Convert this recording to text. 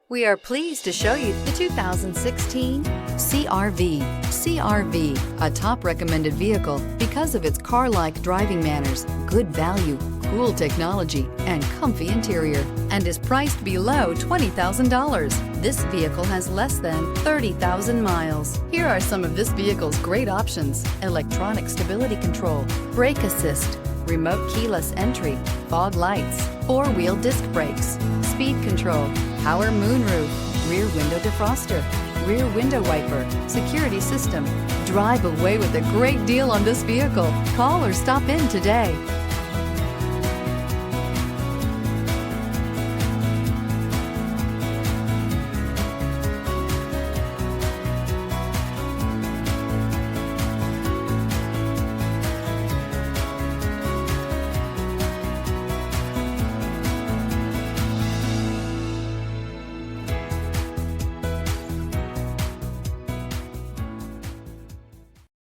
We are pleased to show you the 2016 CRV. CRV, a top recommended vehicle because of its car-like driving manners, good value, cool technology, and comfy interior, and is priced below $20,000. This vehicle has less than 30,000 miles. Here are some of this vehicle's great options: electronic stability control, brake assist, remote keyless entry, fog lights, four-wheel disc brakes, speed control, power moonroof, rear window defroster, rear window wiper, security system. Drive away with a great deal on this vehicle. Call or stop in today.